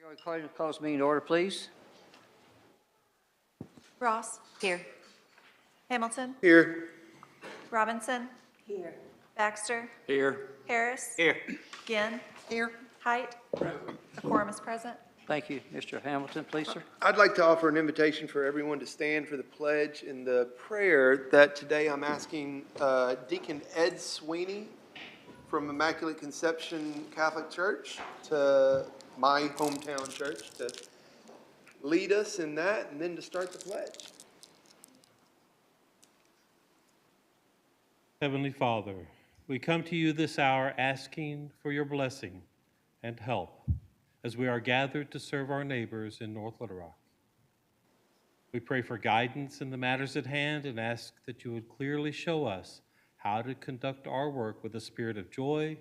Recording calls meeting to order, please. Ross. Here. Hamilton. Here. Robinson. Here. Baxter. Here. Harris. Here. Ginn. Here. Height. A quorum is present. Thank you. Mr. Hamilton, please, sir. I'd like to offer an invitation for everyone to stand for the pledge and the prayer that today I'm asking Deacon Ed Sweeney from Immaculate Conception Catholic Church to my hometown church to lead us in that and then to start the pledge. Heavenly Father, we come to you this hour asking for your blessing and help as we are gathered to serve our neighbors in North Little Rock. We pray for guidance in the matters at hand and ask that you would clearly show us how to conduct our work with a spirit of joy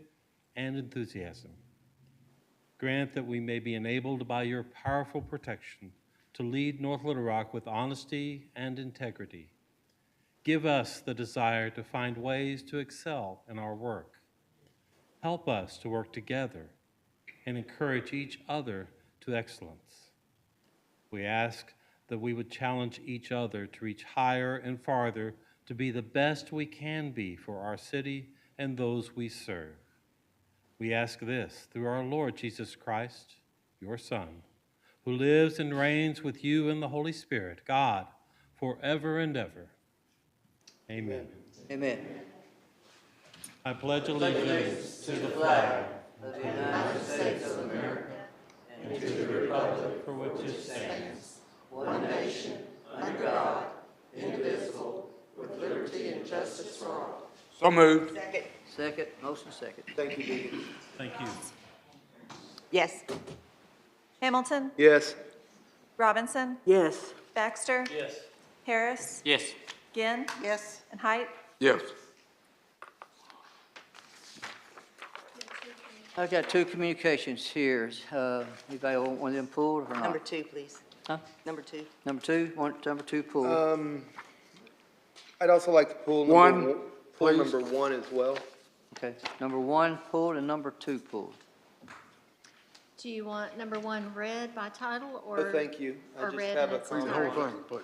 and enthusiasm. Grant that we may be enabled by your powerful protection to lead North Little Rock with honesty and integrity. Give us the desire to find ways to excel in our work. Help us to work together and encourage each other to excellence. We ask that we would challenge each other to reach higher and farther to be the best we can be for our city and those we serve. We ask this through our Lord Jesus Christ, your Son, who lives and reigns with you in the Holy Spirit, God, forever and ever. Amen. Amen. I pledge allegiance to the flag Of the United States of America and to the republic for which it stands, one nation, under God, indivisible, with liberty and justice for all. So moved. Second. Second, motion second. Thank you, Deacon. Thank you. Yes. Hamilton. Yes. Robinson. Yes. Baxter. Yes. Harris. Yes. Ginn. Yes. And Height. Yes. I've got two communications here. Anybody want one of them pulled or not? Number 2, please. Huh? Number 2. Number two? Want number two pulled? I'd also like to pull number one as well. Okay. Number one pulled and number two pulled. Do you want number 1 read by title or? Oh, thank you. I or just read have in a its comment. entirety? Please.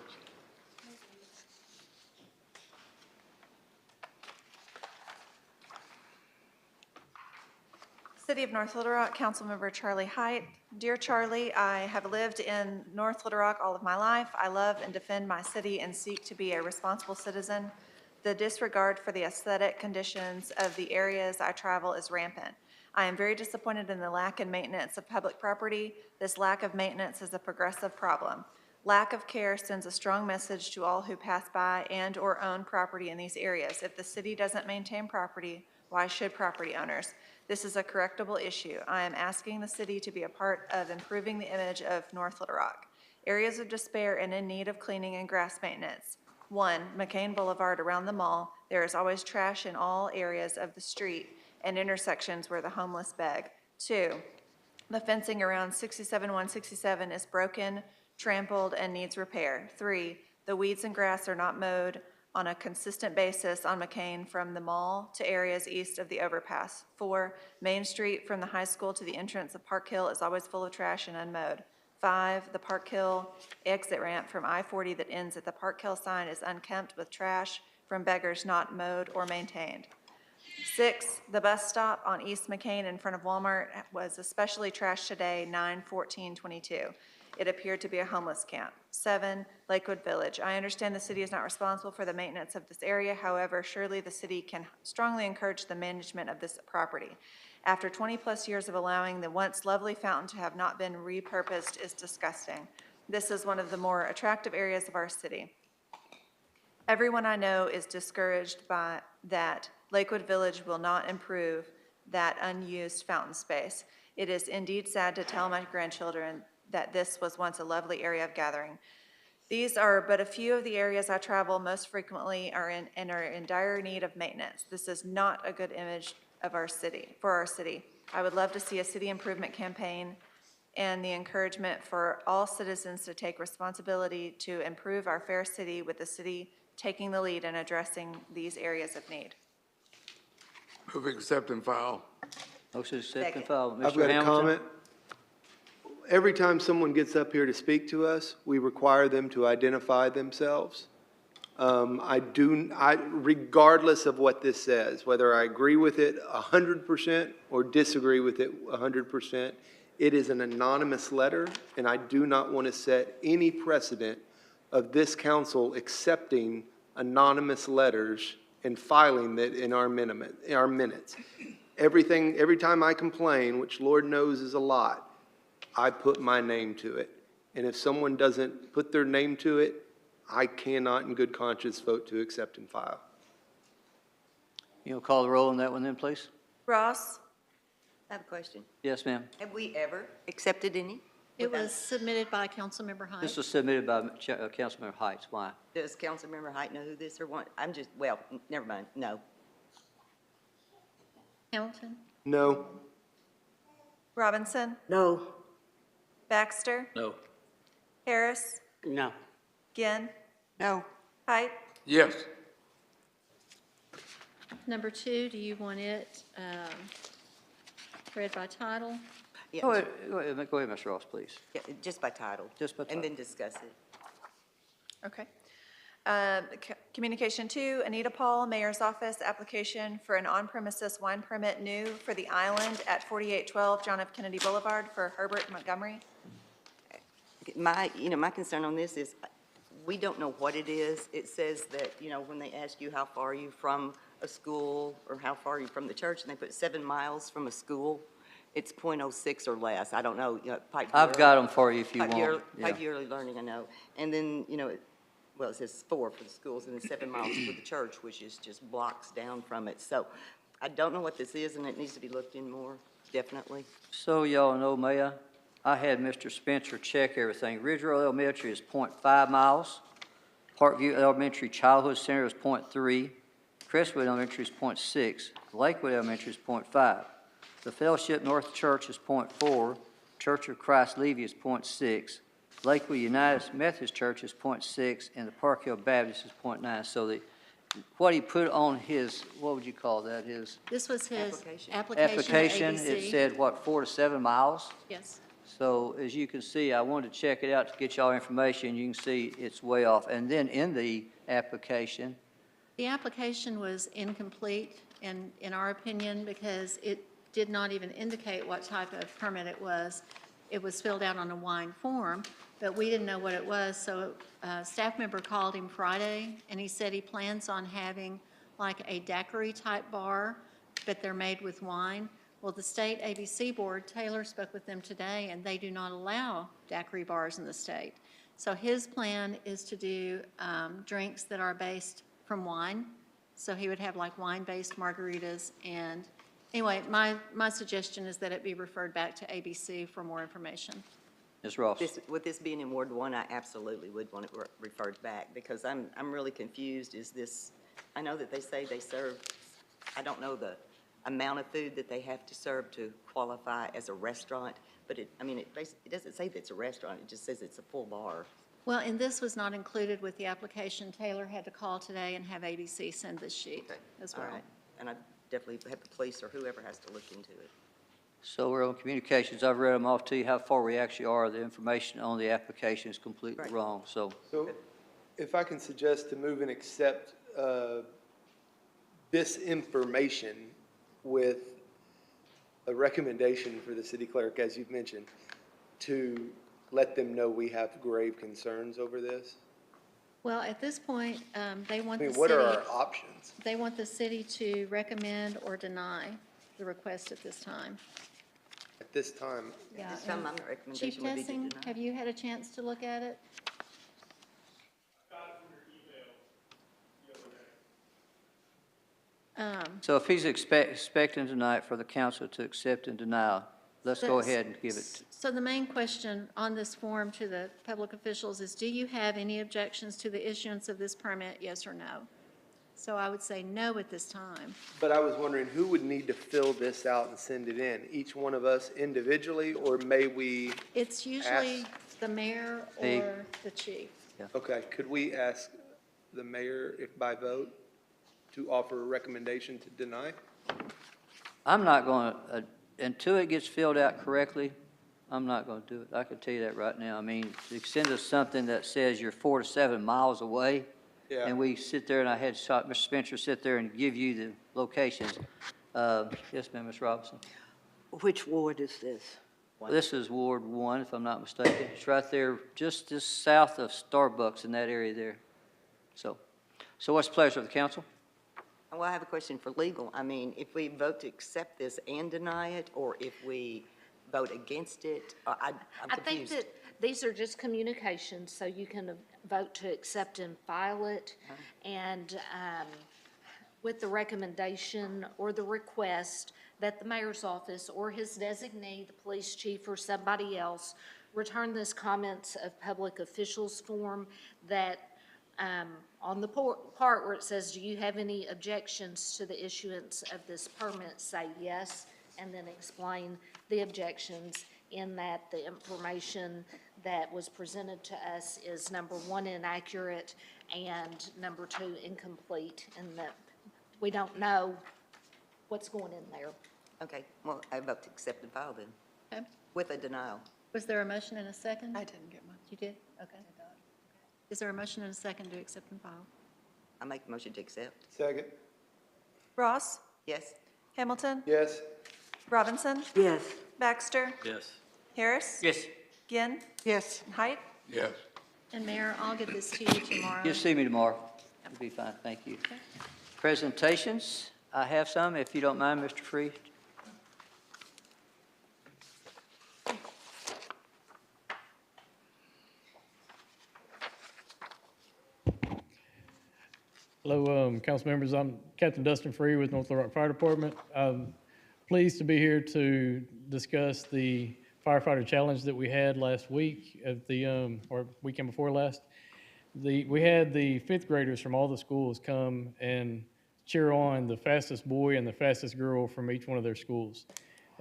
City of North Little Rock, Councilmember Charlie Height. Dear Charlie, I have lived in North Little Rock all of my life. I love and defend my city and seek to be a responsible citizen. The disregard for the aesthetic conditions of the areas I travel is rampant. I am very disappointed in the lack and maintenance of public property. This lack of maintenance is a progressive problem. Lack of care sends a strong message to all who pass by and or own property in these areas. If the city doesn't maintain property, why should property owners? This is a correctable issue. I am asking the city to be a part of improving the image of North Little Rock. Areas of despair and in need of cleaning and grass maintenance. 1, McCain Boulevard around the mall. There is always trash in all areas of the street and intersections where the homeless beg. 2, the fencing around 67167 is broken, trampled, and needs repair. 3, the weeds and grass are not mowed on a consistent basis on McCain from the mall to areas east of the overpass. 4, Main Street from the high school to the entrance of Park Hill is always full of trash and unmowed. 5, the Park Hill exit ramp from I-40 that ends at the Park Hill sign is unkempt with trash from beggars not mowed or maintained. 6, the bus stop on East McCain in front of Walmart was especially trashed today, 9/14/22. It appeared to be a homeless camp. 7, Lakewood Village. I understand the city is not responsible for the maintenance of this area. However, surely the city can strongly encourage the management of this property. After 20-plus years of allowing the once lovely fountain to have not been repurposed is disgusting. This is one of the more attractive areas of our city. Everyone I know is discouraged by that. Lakewood Village will not improve that unused fountain space. It is indeed sad to tell my grandchildren that this was once a lovely area of gathering. These are but a few of the areas I travel most frequently are in dire need of maintenance. This is not a good image of our city, for our city. I would love to see a city improvement campaign and the encouragement for all citizens to take responsibility to improve our fair city, with the city taking the lead in addressing these areas of need. Move accept and file. Motion to accept and Second. file. I've Mr. got a Hamilton? comment. every time someone gets up here to speak to us, we require them to identify themselves. Regardless of what this says, whether I agree with it 100% or disagree with it 100%, it is an anonymous letter, and I do not want to set any precedent of this council accepting anonymous letters and filing that in our minutes. Every time I complain, which Lord knows is a lot, I put my name to it. And if someone doesn't put their name to it, I cannot in good conscience vote to accept and file. You'll call the roll on that one then, please? Ross, I have a question. Yes, ma'am. Have we ever accepted any? It was submitted by Councilmember Hyde. This was submitted by Councilmember Heights. Why? Does Councilmember Height know who this or what? I'm just, well, never mind, no. Hamilton, No. Robinson, No. Baxter, No. Harris, No. Ginn, No. Height, Yes. number 2, do you want it read by title? Yeah, Go ahead, Mr. Ross, please. yeah, just by title. Just by And then title. discuss it. Okay. Communication 2, Anita Paul, Mayor's Office, application for an on-premises wine permit new for the island at 4812 John F. Kennedy Boulevard for Herbert Montgomery. My concern on this is, we don't know what it is. It says that, when they ask you how far are you from a school or how far are you from the church, and they put 7 miles from a school, it's .06 or less. I don't know. I've got them for you if you want. Yeah. Pipe yearly learning, I know. And then, it says 4 for the schools and then 7 miles for the church, which is just blocks down from it. So I don't know what this is, and it needs to be looked in more, definitely. So y'all know, Mayor, I had Mr. Spencer check everything. Ridge Road Elementary is .5 miles. Parkview Elementary Childhood Center is .3. Crestwood Elementary is .6. Lakewood Elementary is .5. The Fellowship North Church is .4. Church of Christ Levy is .6. Lakewood United Methodist Church is .6, and the Park Hill Baptist is .9. So what he put on his, what would you call that, his This was his Application. application to application, ABC. it said, what, 4 to 7 miles? Yes. So as you can see, I wanted to check it out to get y'all information. You can see it's way off. And then in the application, The application was incomplete, in our opinion, because it did not even indicate what type of permit it was. It was filled out on a wine form, but we didn't know what it was, so a staff member called him Friday, and he said he plans on having like a daiquiri-type bar, but they're made with wine. Well, the state ABC board, Taylor spoke with them today, and they do not allow daiquiri bars in the state. So his plan is to do drinks that are based from wine. So he would have like wine-based margaritas. And anyway, my suggestion is that it be referred back to ABC for more information. Ms. Ross. With this being in Ward 1, I absolutely would want it referred back, because I'm really confused. Is this, I know that they say they serve, I don't know the amount of food that they have to serve to qualify as a restaurant, but it doesn't say that it's a restaurant, it just says it's a full bar. Well, and this was not included with the application. Taylor had to call today and have ABC send this sheet Okay. as All well. right. And I definitely have the police or whoever has to look into it. So we're on communications. I've read them off to you. How far we actually are, the information on the application is completely Right. wrong. So So if I can suggest to move and accept this information with a recommendation for the city clerk, as you've mentioned, to let them know we have grave concerns over this? Well, at this point, they want I the mean, what are our city, options? they want the city to recommend or deny the request at this time. At this time, Yeah, This time, and my recommendation Chief would be to Tessing, deny. have you had a chance to look at it? so if he's expecting tonight for the council to accept and deny, let's go That's- ahead and give it. So the main question on this form to the public officials is, do you have any objections to the issuance of this permit, yes or no? So I would say no at this time. but I was wondering who would need to fill this out and send it in? Each one of us individually, or may we, It's usually the mayor Hey. or the chief. okay, could we ask the mayor, if by vote, to offer a recommendation to deny? I'm not going to, until it gets filled out correctly, I'm not gonna do it. I can tell you that right now. I mean, to send us something that says you're 4 to 7 miles away, Yeah. and we sit there, and I had Mr. Spencer sit there and give you the locations. Yes, ma'am, Ms. Robinson. Which ward is this? This is Ward 1, if I'm not mistaken. It's right there, just south of Starbucks in that area there. So what's the pleasure of the council? Well, I have a question for legal. I mean, if we vote to accept this and deny it, or if we vote against it, I'm I think confused. that these are just communications, so you can vote to accept and file it. And with the recommendation or the request that the mayor's office or his designee, the police chief or somebody else, return this comments of public officials form that on the part where it says, do you have any objections to the issuance of this permit, say yes, and then explain the objections in that the information that was presented to us is number one, inaccurate, and number two, incomplete, and that we don't know what's going in there. Okay, well, I vote to accept and file then, Okay. with a denial. Was there a motion and a second? I didn't get one. You did? Okay. Is there a motion and a second to accept and file? I make the motion to accept. Second. Ross, Yes? Hamilton, Yes. Robinson, Yes. Baxter, Yes. Harris, Yes. Ginn, Yes. Height. Yes. And Mayor, I'll get this to you tomorrow. You'll see me tomorrow. It'll be fine, thank you. Presentations, I have some, if you don't mind, Mr. Free. Hello, council members. I'm Captain Dustin Free with North Little Rock Fire Department. I'm pleased to be here to discuss the firefighter challenge that we had last week at the, or weekend before last. We had the fifth graders from all the schools come and cheer on the fastest boy and the fastest girl from each one of their schools.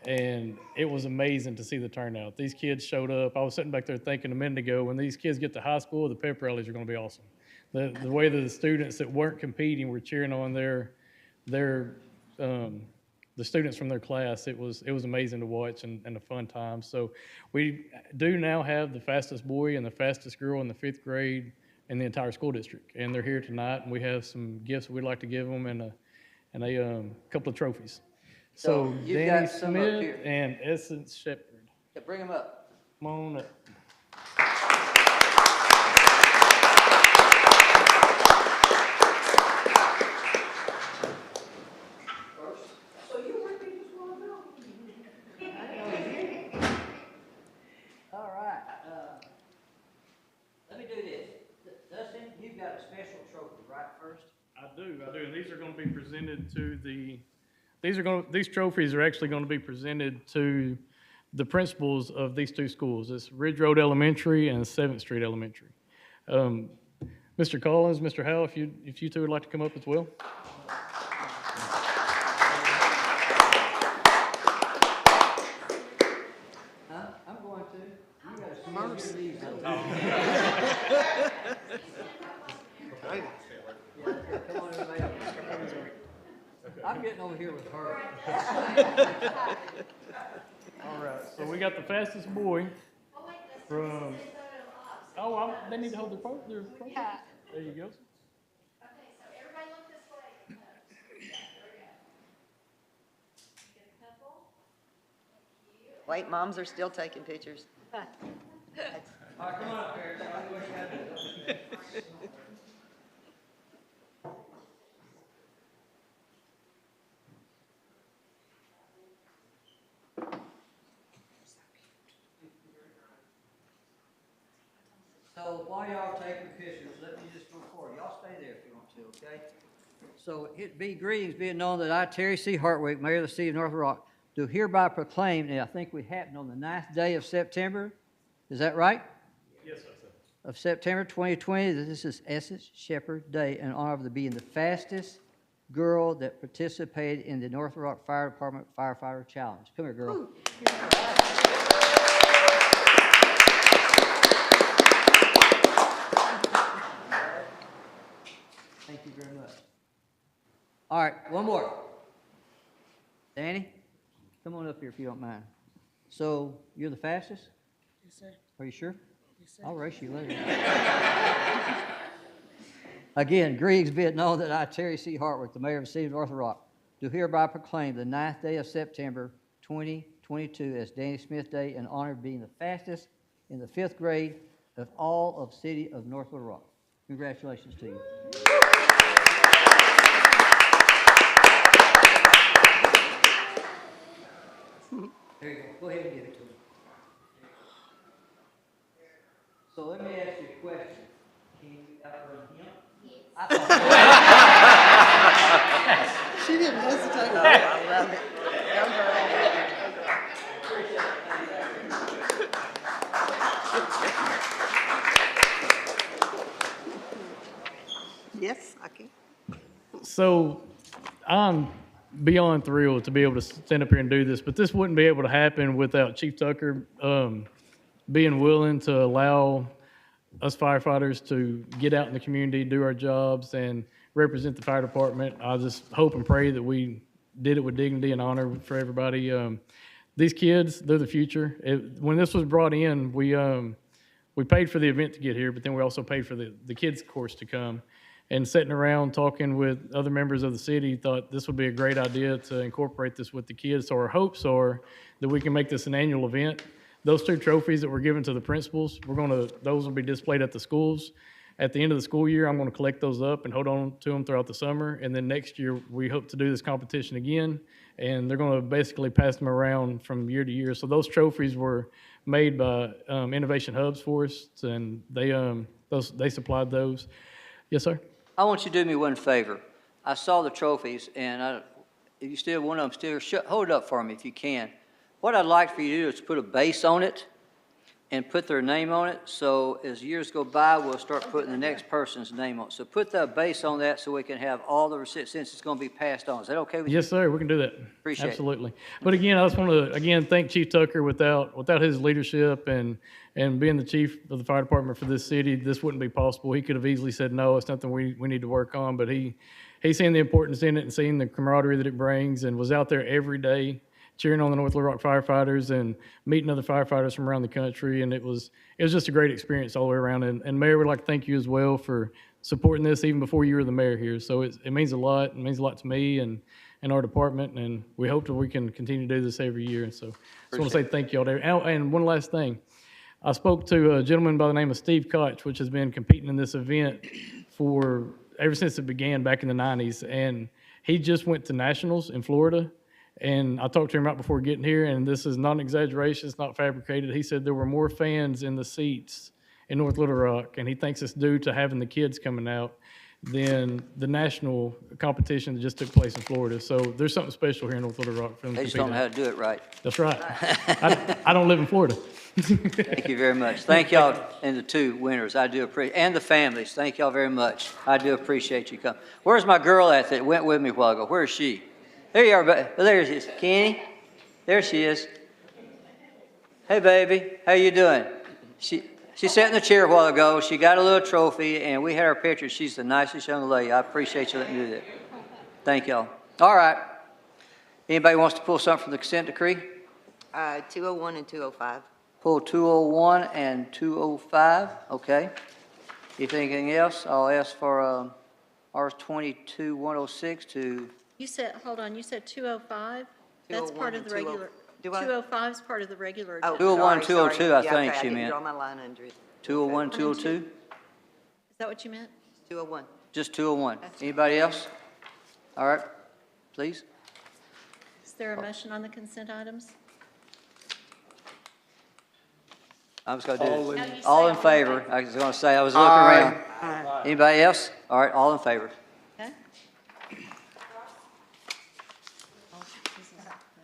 And it was amazing to see the turnout. These kids showed up. I was sitting back there thinking a minute ago, when these kids get to high school, the pep rallies are going to be awesome. The way that the students that weren't competing were cheering on the students from their class, it was amazing to watch and a fun time. So we do now have the fastest boy and the fastest girl in the fifth grade in the entire school district, and they're here tonight. And we have some gifts we'd like to give them and a couple of trophies. So you've Danny got some up Smith here. and Essence Shepherd, Yeah, bring them up. come on up. All right, let me do this. Dustin, you've got a special trophy, right, first? I do. And these are going to be presented to these trophies are actually going to be presented to the principals of these two schools. It's Ridge Road Elementary and 7th Street Elementary. Mr. Collins, Mr. Howell, if you two would like to come up as well. Huh? I'm going to. You gotta see these. Okay. Come on, everybody. I'm getting over here with her. All right. So we got the fastest boy from. Oh, they need to hold their phone. There you go. Wait, moms are still taking pictures. All right, come on up here. Tell me what you gotta do. So while y'all taking pictures, let me just record. Y'all stay there if you want to, okay? So it be greetings, being known that I, Terry C. Hartwick, Mayor of the City of North Rock, do hereby proclaim, and I think we happened on the 9th day of September. Is that right? Yes, sir. Of September 2020, that this is Essence Shepherd Day in honor of being the fastest girl that participated in the North Rock Fire Department Firefighter Challenge. Come here, girl. Thank you very much. All right, one more. Danny, come on up here if you don't mind. So you're the fastest? Yes, sir. Are you sure? Yes, sir. I'll race you later. Again, greetings be it known that I, Terry C. Hartwick, the mayor of the city of North Little Rock, do hereby proclaim the 9th day of September 2022 as Danny Smith Day in honor of being the fastest in the 5th grade of all of city of North Little Rock. Congratulations to you. There you go. Go ahead and give it to me. So let me ask you a question. Can you outrun him? Yes. She didn't hesitate. I love it. Yes, I can. So I'm beyond thrilled to be able to stand up here and do this, but this wouldn't be able to happen without Chief Tucker being willing to allow us firefighters to get out in the community, do our jobs, and represent the fire department. I just hope and pray that we did it with dignity and honor for everybody. These kids, they're the future. When this was brought in, we paid for the event to get here, but then we also paid for the kids' course to come. And sitting around talking with other members of the city, thought this would be a great idea to incorporate this with the kids. So our hopes are that we can make this an annual event. Those 2 trophies that were given to the principals, those will be displayed at the schools. At the end of the school year, I'm going to collect those up and hold on to them throughout the summer. And then next year, we hope to do this competition again. And they're going to basically pass them around from year to year. So those trophies were made by Innovation Hubs for us, and they supplied those. Yes, sir? I want you to do me one favor. I saw the trophies, and if you still want them, hold it up for me if you can. What I'd like for you to do is put a base on it and put their name on it. So as years go by, we'll start putting the next person's name on it. So put that base on that so we can have all the receipts, since it's going to be passed on. Is that okay with you? Yes, sir. We can do that. Appreciate it. Absolutely. But again, I just want to thank Chief Tucker. Without his leadership and being the chief of the fire department for this city, this wouldn't be possible. He could have easily said, no, it's something we need to work on. But he's seen the importance in it and seen the camaraderie that it brings, and was out there every day cheering on the North Little Rock firefighters and meeting other firefighters from around the country. And it was just a great experience all the way around. And Mayor, we'd like to thank you as well for supporting this even before you were the mayor here. So it means a lot. It means a lot to me and our department. And we hope that we can continue to do this every year. And so I just want to say thank you all there. And one last thing. I spoke to a gentleman by the name of Steve Koch, which has been competing in this event ever since it began back in the 90s. And he just went to nationals in Florida. And I talked to him right before getting here, and this is not an exaggeration, it's not fabricated. He said there were more fans in the seats in North Little Rock, and he thinks it's due to having the kids coming out than the national competition that just took place in Florida. So there's something special here in North Little Rock for them to They just compete don't know in. how to do it right. That's right. I don't live in Florida. Thank you very much. Thank y'all, and the 2 winners. I do appreciate, and the families. Thank y'all very much. I do appreciate you coming. Where's my girl at that went with me a while ago? Where is she? There you are. There she is. Kenny. There she is. Hey, baby. How you doing? She sat in the chair a while ago. She got a little trophy, and we had her picture. She's the nicest young lady. I appreciate you letting me do that. Thank y'all. All right. Anybody wants to pull something from the consent decree? 201 and 205. Pull 201 and 205. Okay. If anything else, I'll ask for R22-106 to... You said, hold on, you said 205? That's part of the 201 regular. Do I? 205 is part of the regular Oh, agenda. 201, sorry, 202, sorry. I Yeah, think okay, she I didn't meant. draw my line under it. 201, 202? Is that what you meant? 201. Just 201. Anybody else? All right, please. Is there a motion on the consent items? I'm just going to do All it. in- All in favor. I was going to say, I was looking around. Anybody else? All right, all in favor. Okay.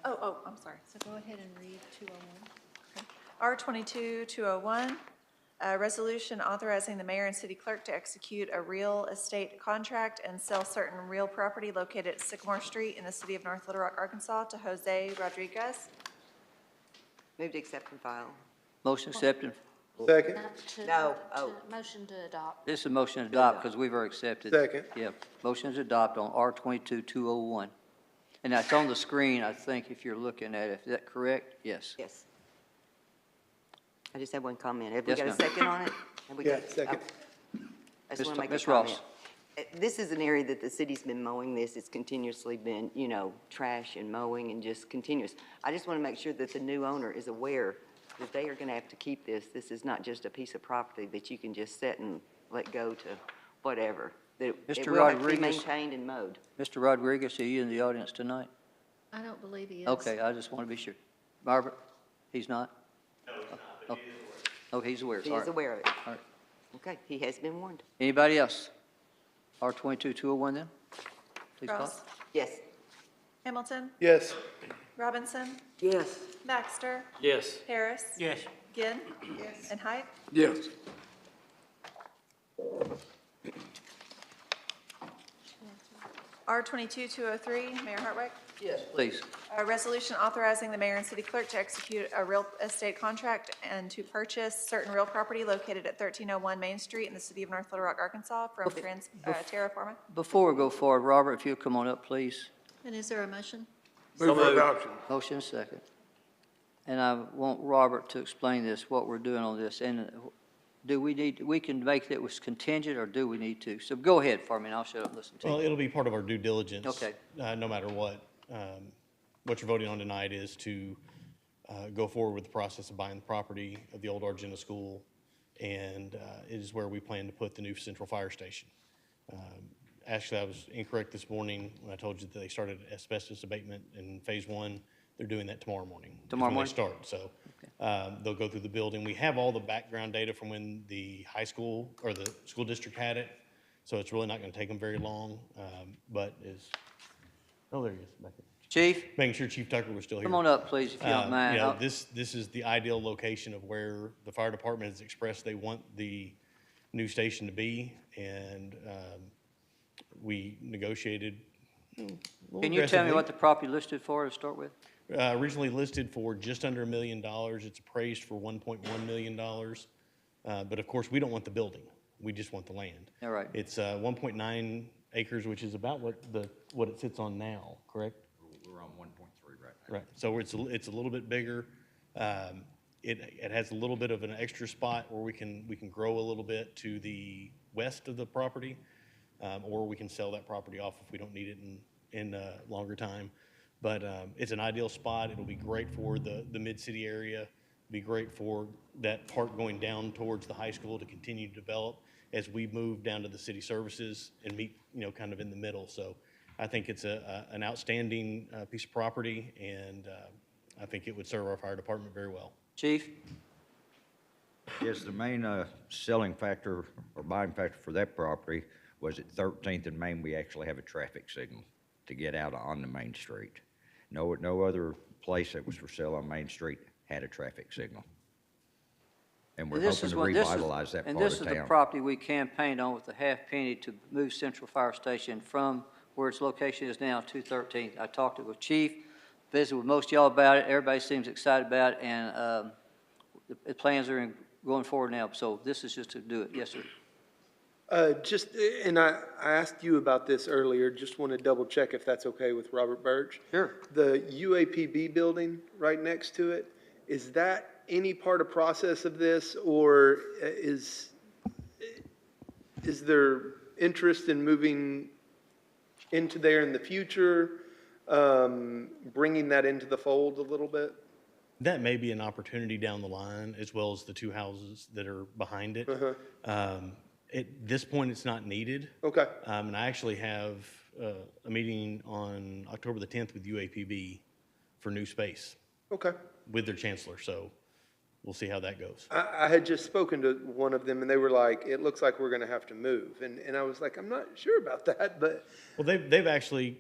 Oh, I'm sorry. So go ahead and read 201. R22-201, a resolution authorizing the mayor and city clerk to execute a real estate contract and sell certain real property located at Sycamore Street in the city of North Little Rock, Arkansas, to Jose Rodriguez. Move to accept and file. Motion accepted. Second. No, oh. Motion to adopt. This is a motion to adopt because we've already accepted. Second. Yeah, motion to adopt on R22-201. And that's on the screen, I think, if you're looking at it. Is that correct? Yes. Yes. I just have one comment. Have we Yes, got a ma'am. second on it? Have we Yeah, got- second. oh. I just want to make a Ms. comment. Ross. This is an area that the city's been mowing this. It's continuously been, trash and mowing and just continuous. I just want to make sure that the new owner is aware that they are going to have to keep this. This is not just a piece of property that you can just set and let go to whatever. That it Mr. will have to be Rodriguez. maintained and mowed. Mr. Rodriguez, are you in the audience tonight? I don't believe he is. Okay, I just want to be sure. Barbara, he's not? No, he's not, but he is aware. Oh, he's aware. He All is right. aware of it. All right. Okay, he has been warned. Anybody else? R22-201 then? Please call. Ross, Yes. Hamilton, Yes. Robinson, Yes. Baxter, Yes. Harris. Yes. Ginn. And Height. Yes. R22-203, Mayor Hartwick. Yes. Please. A resolution authorizing the mayor and city clerk to execute a real estate contract and to purchase certain real property located at 1301 Main Street in the city of North Little Rock, Arkansas from Terra Forma. Before we go forward, Robert, if you'll come on up, please. And is there a motion? Move for adoption. Motion second. And I want Robert to explain this, what we're doing on this. And do we need, we can make it was contingent, or do we need to? So go ahead for me, and I'll shut up and listen to Well, you. it'll be part of our due diligence. Okay. No matter what. What you're voting on tonight is to go forward with the process of buying the property of the old Argenta School, and it is where we plan to put the new central fire station. Actually, I was incorrect this morning when I told you that they started asbestos abatement in phase 1. They're doing that tomorrow morning. is Tomorrow when morning? they start, so they'll go through the building. We have all the background data from when the high school or the school district had it, so it's really not going to take them very long, but oh, there he is, back there. Chief, Making sure Chief Tucker was still here. come on up, please, if you don't mind. You know, this is the ideal location of where the fire department has expressed they want the new station to be, and we negotiated a little Can you tell me aggressively. what the property listed for to start with? Originally listed for just under $1 million. It's appraised for $1.1 million. But of course, we don't want the building. We just want the land. All right. It's 1.9 acres, which is about what it sits on now, correct? We're on 1.3 right now. Right, so it's a little bit bigger. It has a little bit of an extra spot where we can grow a little bit to the west of the property, or we can sell that property off if we don't need it in a longer time. But it's an ideal spot. It'll be great for the mid-city area. Be great for that part going down towards the high school to continue to develop as we move down to the city services and meet, kind of in the middle. So I think it's an outstanding piece of property, and I think it would serve our fire department very well. Chief? Yes, the main selling factor or buying factor for that property was at 13th and Main, we actually have a traffic signal to get out on the main street. No other place that was for sale on Main Street had a traffic signal. And we're hoping to revitalize that part And this of is the town. property we campaigned on with the half penny to move Central Fire Station from where its location is now to 13th. I talked with Chief, visited with most of y'all about it. Everybody seems excited about it, and the plans are going forward now. So this is just to do it. Yes, sir. And I asked you about this earlier, just want to double check if that's okay with Robert Birch. Sure. The UAPB building right next to it, is that any part of process of this, or is there interest in moving into there in the future, bringing that into the fold a little bit? That may be an opportunity down the line, as well as the two houses that are behind it. At this point, it's not needed. Okay. And I actually have a meeting on October the 10th with UAPB for new space Okay. with their chancellor, so we'll see how that goes. I had just spoken to one of them, and they were like, it looks like we're going to have to move. And I was like, I'm not sure about that, but Well, they've actually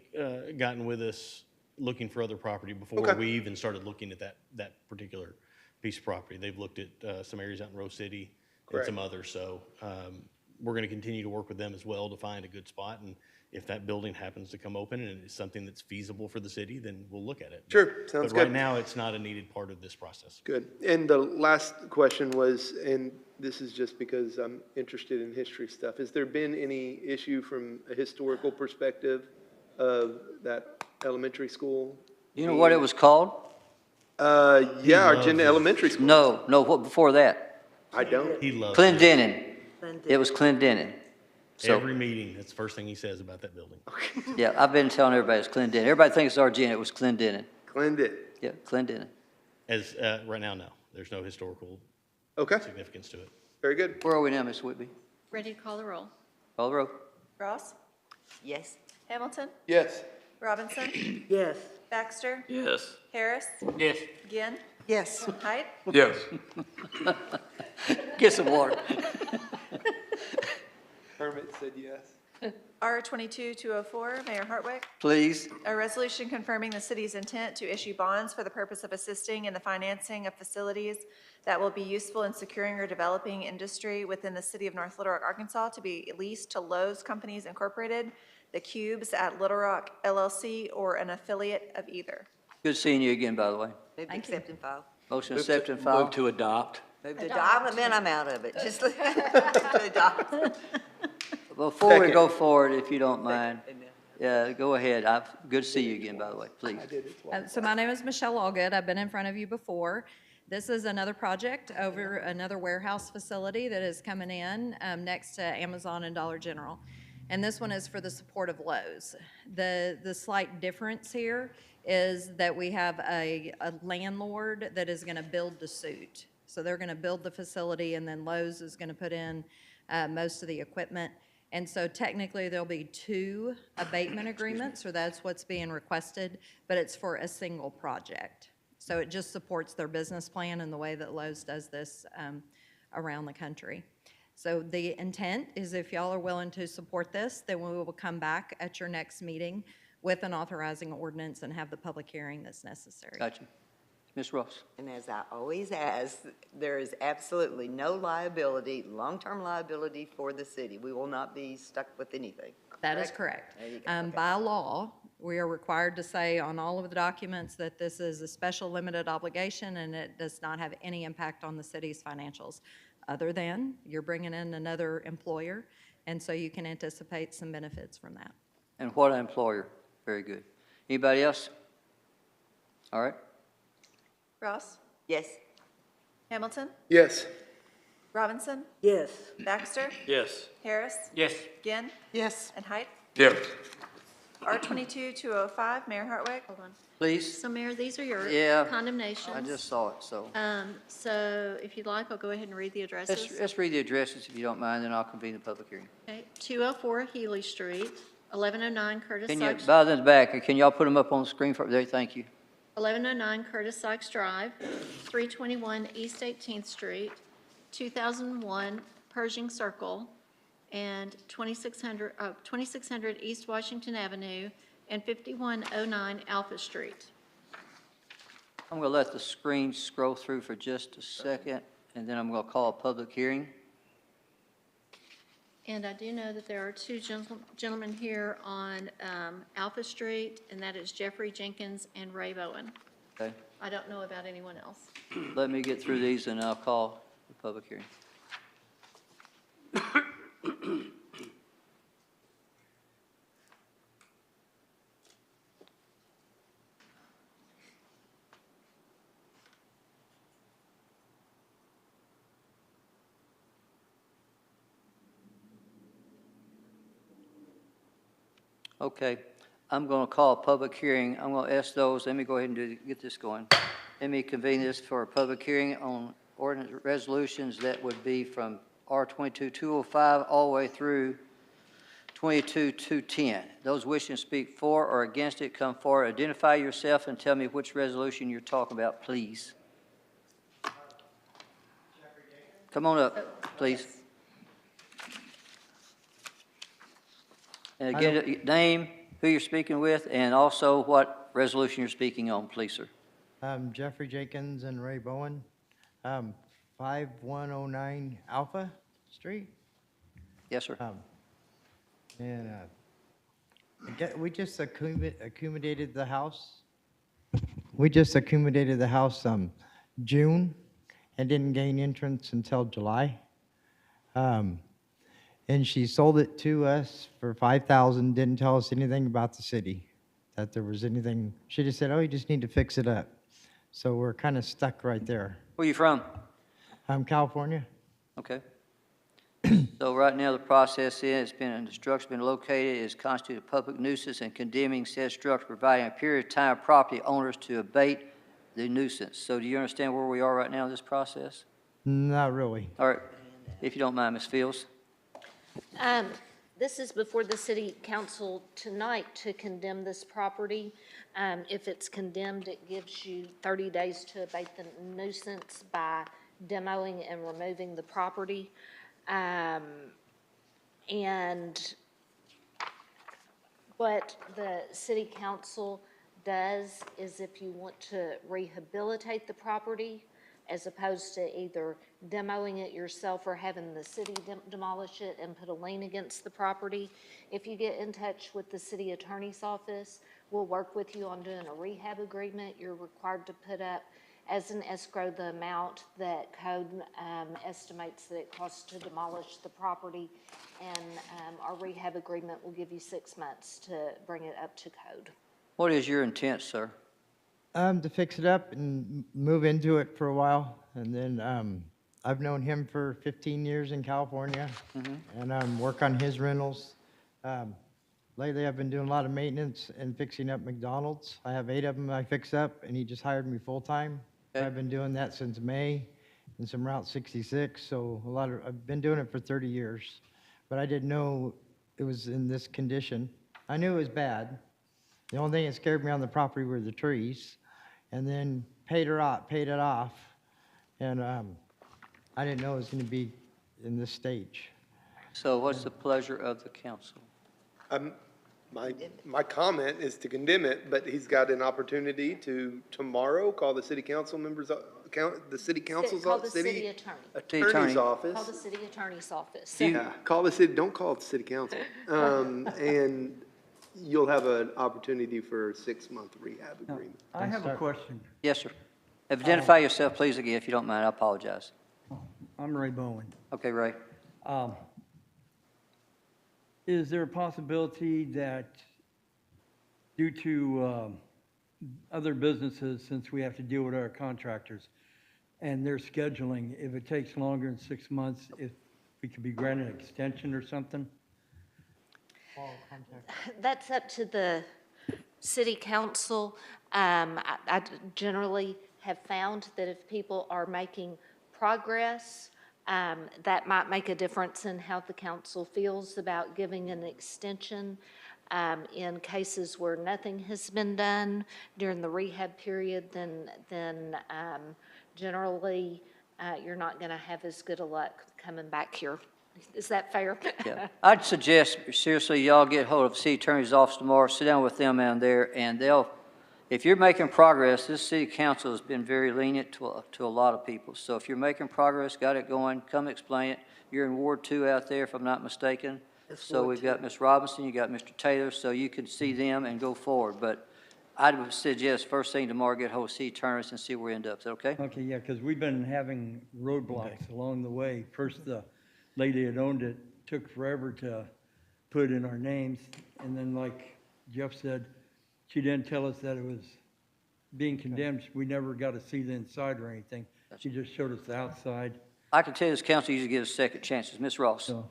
gotten with us looking for other property before Okay. we even started looking at that particular piece of property. They've looked at some areas out in Rose City and Correct. some others, so we're going to continue to work with them as well to find a good spot. And if that building happens to come open and it's something that's feasible for the city, then we'll look at it. Sure, sounds But right good. now, it's not a needed part of this process. Good. And the last question was, and this is just because I'm interested in history stuff, has there been any issue from a historical perspective of that elementary school? You know what it was called? Yeah, loves Argenta it. Elementary School. No, what before that? I don't. He loves Clendenin. Clinton. It was Clendenin. So, Every meeting, that's the first thing he says about that building. yeah, I've been telling everybody it's Clendenin. Everybody thinks it's Argenta, it was Clendenin. Clendit. Yeah, Clendenin. As, right now, no, there's no historical Okay, significance to it. very good. Where are we now, Ms. Whitby? Ready to call the roll? Call the roll. Ross, Yes. Hamilton, Yes. Robinson, Yes. Baxter, Yes. Harris, Yes. Ginn, Yes. Height, Yes. Get some water. Hermit said yes. R 22-204, Mayor Hartwick. Please. A resolution confirming the city's intent to issue bonds for the purpose of assisting in the financing of facilities that will be useful in securing or developing industry within the city of North Little Rock, Arkansas, to be leased to Lowe's Companies Incorporated, the Cubes at Little Rock LLC, or an affiliate of either. Good seeing you again, by the way. Move to accept and file. Motion to accept and file. Move to adopt. Move to adopt. Man, I'm out of it. Just to adopt. Before we Second. go forward, if you don't mind, Amen. yeah, go ahead. Good to see you again, by the way, please. So my name is Michelle Allgood. I've been in front of you before. This is another project over another warehouse facility that is coming in next to Amazon and Dollar General. And this one is for the support of Lowe's. The slight difference here is that we have a landlord that is going to build the suit. So they're going to build the facility, and then Lowe's is going to put in most of the equipment. And so technically, there'll be 2 abatement agreements, or that's what's being requested, but it's for a single project. So it just supports their business plan and the way that Lowe's does this around the country. So the intent is, if y'all are willing to support this, then we will come back at your next meeting with an authorizing ordinance and have the public hearing that's necessary. Gotcha. Ms. Ross? And as I always ask, there is absolutely no liability, long-term liability for the city. We will not be stuck with anything. That is correct. There you go. Okay. By law, we are required to say on all of the documents that this is a special limited obligation and it does not have any impact on the city's financials, other than you're bringing in another employer, and so you can anticipate some benefits from that. And what an employer. Very good. Anybody else? All right. Ross, Yes. Hamilton, Yes. Robinson, Yes. Baxter, Yes. Harris, Yes. Ginn, Yes. and Height. Yes. R 22-205, Mayor Hartwick. Hold on. Please. So Mayor, these are your Yeah. condemnations. I just saw it, so. So if you'd like, I'll go ahead and read the addresses. Let's read the addresses if you don't mind, then I'll convene the public hearing. Okay, 204 Healy Street, 1109 Curtis Can you, Sykes. by the back, can y'all put them up on the screen for, there, thank you. 1109 Curtis Sykes Drive, 321 East 18th Street, 2001 Pershing Circle, and 2600 East Washington Avenue, and 5109 Alpha Street. I'm going to let the screen scroll through for just a second, and then I'm going to call a public hearing. And I do know that there are 2 gentlemen here on Alpha Street, and that is Jeffrey Jenkins and Ray Bowen. Okay, I don't know about anyone else. let me get through these, and I'll call the public hearing. Okay, I'm going to call a public hearing. I'm going to ask those, let me go ahead and get this going. Let me convene this for a public hearing on ordinance resolutions that would be from R 22-205 all the way through 22-210. Those wishing to speak for or against it, come forward, identify yourself, and tell me which resolution you're talking about, please. Come on up, please. And again, name, who you're speaking with, and also what resolution you're speaking on, please, sir. Jeffrey Jenkins and Ray Bowen, 5109 Alpha Street. Yes, sir. And we just accumulated the house. We just accumulated the house June and didn't gain entrance until July. And she sold it to us for $5,000, didn't tell us anything about the city, that there was anything. She just said, oh, you just need to fix it up. So we're kind of stuck right there. Where you from? I'm California. Okay. So right now, the process is, the structure's been located, is constituted a public nuisance, and condemning said structure, providing a period of time for property owners to abate the nuisance. So do you understand where we are right now in this process? Not really. All right, if you don't mind, Ms. Fields. This is before the city council tonight to condemn this property. If it's condemned, it gives you 30 days to abate the nuisance by demoing and removing the property. And what the city council does is if you want to rehabilitate the property, as opposed to either demoing it yourself or having the city demolish it and put a lien against the property, if you get in touch with the city attorney's office, we'll work with you on doing a rehab agreement. You're required to put up as an escrow the amount that code estimates that it costs to demolish the property, and our rehab agreement will give you 6 months to bring it up to code. What is your intent, sir? To fix it up and move into it for a while. And then I've known him for 15 years in California, and work on his rentals. Lately, I've been doing a lot of maintenance and fixing up McDonald's. I have 8 of them I fix up, and he just hired me full-time. Okay. I've been doing that since May in some Route 66, so I've been doing it for 30 years. But I didn't know it was in this condition. I knew it was bad. The only thing that scared me on the property were the trees. And then paid it off, and I didn't know it was going to be in this stage. So what's the pleasure of the council? My comment is to condemn it, but he's got an opportunity to tomorrow call the city council members, the city council's Call the office, city attorney. attorney's attorney. office. Call the city attorney's office. Yeah, call the city, don't call it the city council. And you'll have an opportunity for a 6-month rehab agreement. I have a question. Yes, sir. Identify yourself, please, again, if you don't mind. I apologize. I'm Ray Bowen. Okay, Ray. Is there a possibility that due to other businesses, since we have to deal with our contractors and their scheduling, if it takes longer than 6 months, if we could be granted an extension or something? That's up to the city council. I generally have found that if people are making progress, that might make a difference in how the council feels about giving an extension. In cases where nothing has been done during the rehab period, then generally you're not going to have as good a luck coming back here. Is that fair? Yeah. I'd suggest, seriously, y'all get hold of the city attorney's office tomorrow, sit down with them down there, and if you're making progress, this city council has been very lenient to a lot of people. So if you're making progress, got it going, come explain it. You're in Ward 2 out there, if I'm not mistaken. So we've got Ms. Robinson, you got Mr. Taylor, so you can see them and go forward. But I would suggest first thing tomorrow, get hold of city attorneys and see where we end up. Is that okay? Okay, yeah, because we've been having roadblocks along the way. First, the lady that owned it took forever to put in our names. And then like Jeff said, she didn't tell us that it was being condemned. We never got to see the inside or anything. She just showed us the outside. I can tell you this council usually gives second chances. Ms. Ross? So,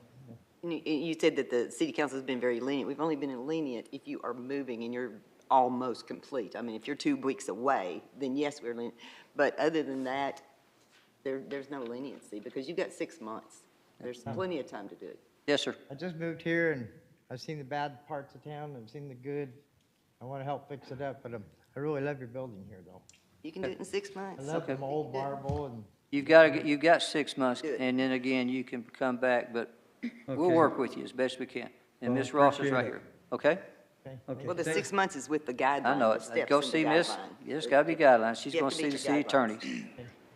You said that the city council has been very lenient. We've only been lenient if you are moving and you're almost complete. I mean, if you're 2 weeks away, then yes, we're lenient. But other than that, there's no leniency because you've got 6 months. There's plenty of time to do it. Yes, sir. I just moved here, and I've seen the bad parts of town, I've seen the good. I want to help fix it up, but I really love your building here, though. You can do it in 6 I months. love them old marble, and You've got 6 months, and then again, you can come back, but we'll Okay. work with you as best we can. And Well, Ms. Ross is appreciate right it. here, okay? okay. Well, the thank- 6 months is with the guidelines. I know the it. steps Go in the see Miss, guideline. there's got to be guidelines. She's You going have to to see meet the your city attorney.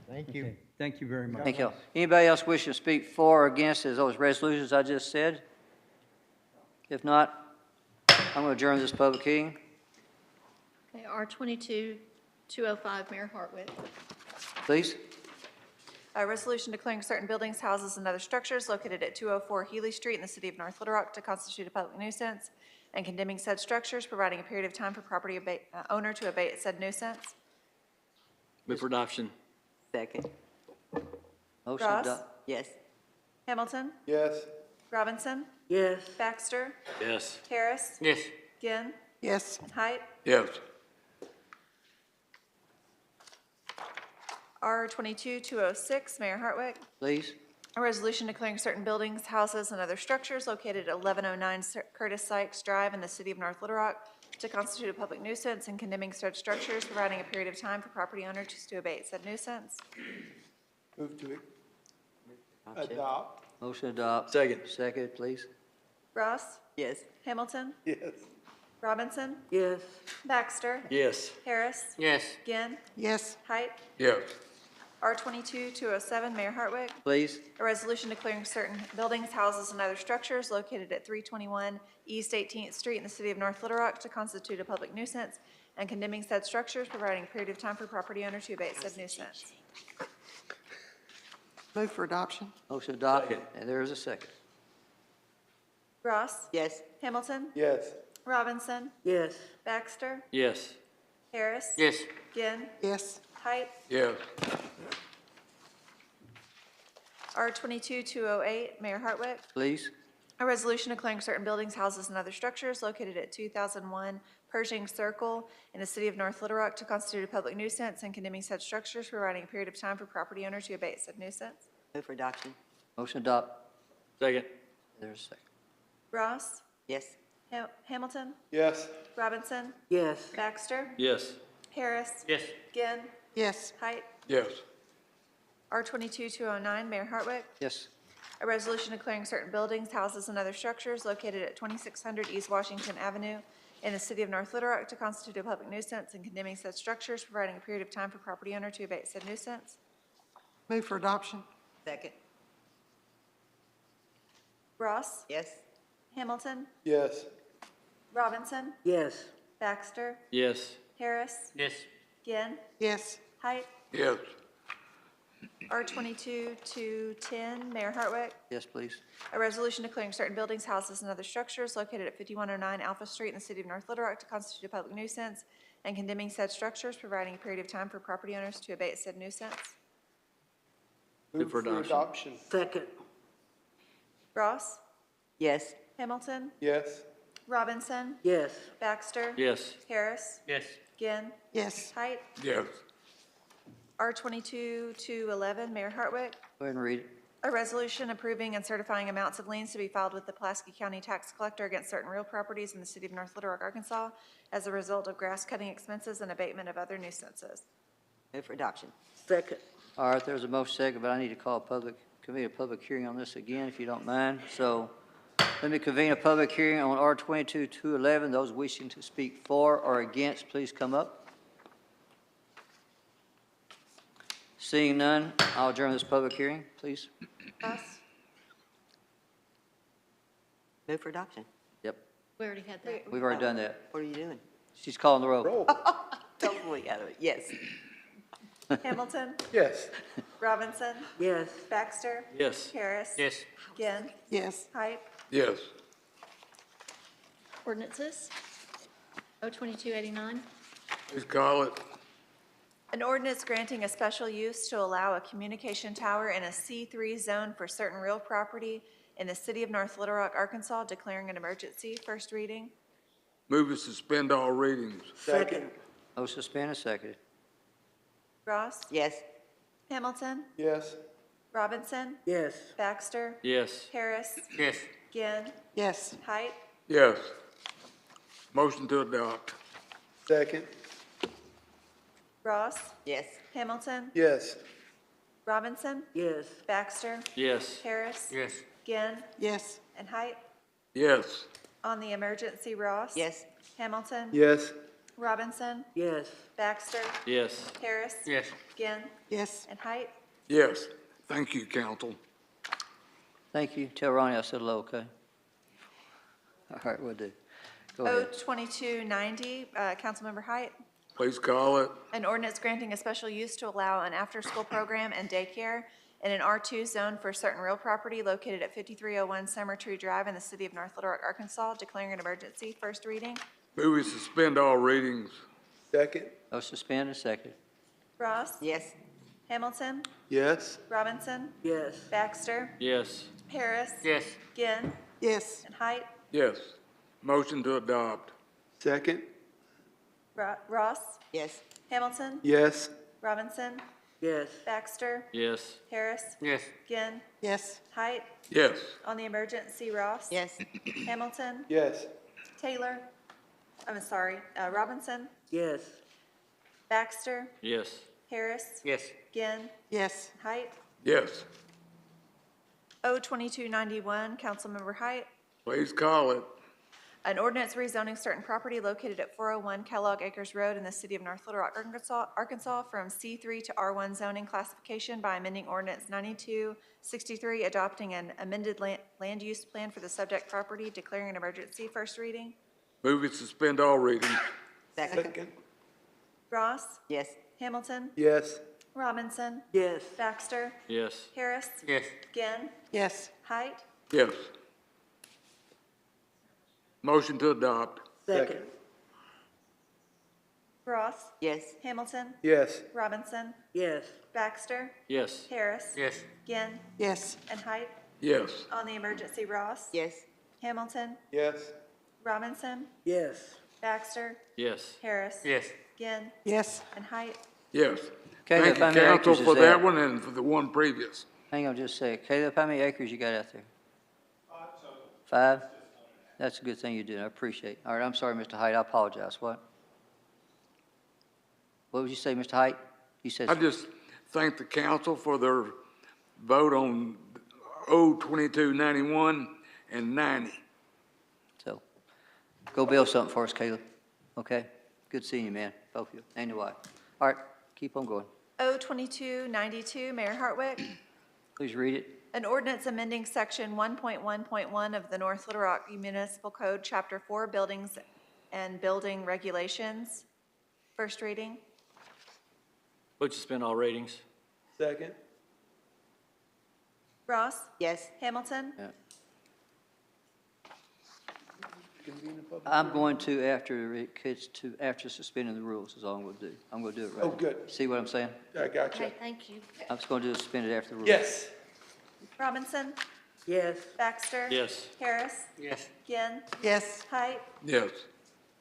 thank you. Okay, thank you very much. Thank you. Anybody else wishing to speak for or against those resolutions I just said? If not, I'm going to adjourn this public hearing. Okay, R22-205, Mayor Hartwick. Please. A resolution declaring certain buildings, houses, and other structures located at 204 Healy Street in the city of North Little Rock to constitute a public nuisance and condemning said structures, providing a period of time for property owner to abate said nuisance. Move for adoption. Second. Motion Ross? Yes. Hamilton, Yes. Robinson, Yes. Baxter, Yes. Harris, Yes. Ginn, Yes. and Height. Yes. R22-206, Mayor Hartwick. please. A resolution declaring certain buildings, houses, and other structures located at 1109 Curtis Sykes Drive in the city of North Little Rock to constitute a public nuisance and condemning such structures, providing a period of time for property owner to abate said nuisance. Move to adopt. Motion adopt. Second. Second, please. Ross? Yes. Hamilton? Yes. Robinson? Yes. Baxter? Yes. Harris? Yes. Ginn? Yes. Height? Yes. R22-207, Mayor Hartwick. Please. A resolution declaring certain buildings, houses, and other structures located at 321 East 18th Street in the city of North Little Rock to constitute a public nuisance and condemning said structures, providing a period of time for property owner to abate said nuisance. Move for adoption. Motion adopt, and there is a second. Ross? Yes. Hamilton? Yes. Robinson? Yes. Baxter? Yes. Harris? Yes. Ginn? Yes. Height? Yes. R22-208, Mayor Hartwick. Please. A resolution declaring certain buildings, houses, and other structures located at 2001 Pershing Circle in the city of North Little Rock to constitute a public nuisance and condemning such structures, providing a period of time for property owner to abate said nuisance. Move for adoption. Motion adopt. Second. There's a second. Ross? Yes. Hamilton? Yes. Robinson? Yes. Baxter? Yes. Harris? Yes. Ginn? Yes. Height? Yes. R22-209, Mayor Hartwick. Yes. A resolution declaring certain buildings, houses, and other structures located at 2600 East Washington Avenue in the city of North Little Rock to constitute a public nuisance and condemning such structures, providing a period of time for property owner to abate said nuisance. Move for adoption. Second. Ross? Yes. Hamilton? Yes. Robinson? Yes. Baxter? Yes. Harris? Yes. Ginn? Yes. Height? Yes. R22-210, Mayor Hartwick. Yes, please. A resolution declaring certain buildings, houses, and other structures located at 5109 Alpha Street in the city of North Little Rock to constitute a public nuisance and condemning said structures, providing a period of time for property owners to abate said nuisance. Move for adoption. Second. Ross? Yes. Hamilton? Yes. Robinson? Yes. Baxter? Yes. Harris? Yes. Ginn? Yes. Height? Yes. R22-211, Mayor Hartwick. Go ahead and read it. A resolution approving and certifying amounts of liens to be filed with the Pulaski County Tax Collector against certain real properties in the city of North Little Rock, Arkansas, as a result of grass cutting expenses and abatement of other nuisances. Move for adoption. Second. All right, there's a motion second, but I need to call convene a public hearing on this again, if you don't mind. So let me convene a public hearing on R22-211. Those wishing to speak for or against, please come up. Seeing none, I'll adjourn this public hearing, please. Ross? Move for adoption. Yep, We already had that. we've already done that. What are you doing? She's calling the roll. Totally out of it. Yes. Hamilton? Yes. Robinson? Yes. Baxter? Yes. Harris? Yes. Ginn? Yes. Height? Yes. Ordinances. O2289. Please call it. An ordinance granting a special use to allow a communication tower in a C3 zone for certain real property in the city of North Little Rock, Arkansas, declaring an emergency. First reading. Move to suspend all readings. Second. Motion suspended, seconded. Ross? Yes. Hamilton? Yes. Robinson? Yes. Baxter? Yes. Harris? Yes. Ginn? Yes. Height? Yes. Motion to adopt. Second. Ross? Yes. Hamilton? Yes. Robinson? Yes. Baxter? Yes. Harris? Yes. Ginn? Yes. And Height? Yes. On the emergency, Ross? Yes. Hamilton? Yes. Robinson? Yes. Baxter? Yes. Harris? Yes. Ginn? Yes. And Height? Yes. Thank you, council. Thank you. Tell Ronnie I said hello, okay? All right, we'll do. Go ahead. O2290, Councilmember Height. Please call it. An ordinance granting a special use to allow an after-school program and daycare in an R2 zone for certain real property located at 5301 Summer Tree Drive in the city of North Little Rock, Arkansas, declaring an emergency. First reading. Move to suspend all readings. Second. Motion suspended, seconded. Ross? Yes. Hamilton? Yes. Robinson? Yes. Baxter? Yes. Harris? Yes. Ginn? Yes. And Height? Yes. Motion to adopt. Second. Ross? Yes. Hamilton? Yes. Robinson? Yes. Baxter? Yes. Harris? Yes. Ginn? Yes. Height? Yes. On the emergency, Ross? Yes. Hamilton? Yes. Taylor? I'm sorry, Robinson? Yes. Baxter? Yes. Harris? Yes. Ginn? Yes. Height? Yes. O 2291, Councilmember Height. Please call it. An ordinance rezoning certain property located at 401 Kellogg Acres Road in the city of North Little Rock, Arkansas from C3 to R1 zoning classification by amending ordinance 9263, adopting an amended land use plan for the subject property, declaring an emergency. First reading. Move it, suspend all readings. Second. Ross? Yes. Hamilton? Yes. Robinson? Yes. Baxter? Yes. Harris? Yes. Ginn? Yes. Height? Yes. Motion to adopt. Second. Ross? Yes. Hamilton? Yes. Robinson? Yes. Baxter? Yes. Harris? Yes. Ginn? Yes. And Height? Yes. On the emergency, Ross? Yes. Hamilton? Yes. Robinson? Yes. Baxter? Yes. Harris? Yes. Ginn? Yes. And Height? Yes. Caleb, Thank you, how many council, acres is for that that? one and for the one previous. Hang on just a sec. Caleb, how many acres you got out there? 5? That's a good thing you did. I appreciate it. All right, I'm sorry, Mr. Height. I apologize. What? What would you say, Mr. Height? You said. I just thank the council for their vote on O 2291 and 90. So, go build something for us, Caleb. Okay? Good seeing you, man. Both of you. And your wife. All right, keep on going. O 2292, Mayor Hartwick. Please read it. An ordinance amending section 1.1.1 of the North Little Rock Municipal Code, Chapter 4, Buildings and Building Regulations. First reading. Would you suspend all ratings? Second. Ross? Yes. Hamilton? Yeah. Convene a public I'm going to, after it gets to, after suspending the rules is all I'm going to do. I'm going to do it right. Oh, good. See what I'm saying? I got you. Okay, thank you. I'm just going to do is suspend it after the rules. Yes. Robinson? Yes. Baxter? Yes. Harris? Yes. Ginn? Yes. Height? Yes.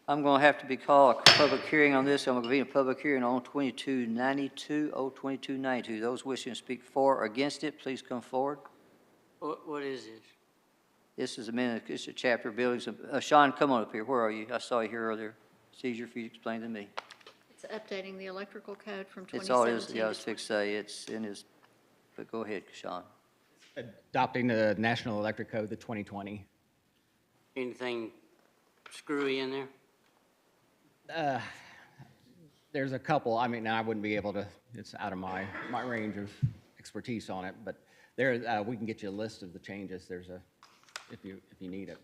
I'm going to have to be called a public hearing on this. I'm going to convene a public hearing on 2292, 2292. Those wishing to speak for or against it, please come forward. What is this? This is a minute, it's a chapter of buildings. Sean, come on up here. Where are you? I saw you here earlier. It's easier for you to explain to me. It's updating the electrical code from 2017. It's all it is, yeah, I was fixed to say, it's in his, but go ahead, Sean. Adopting the National Electric Code, the 2020. Anything screwy in there? There's a couple, I mean, I wouldn't be able to, it's out of my range of expertise on it, but there, we can get you a list of the changes. There's a, if you need it.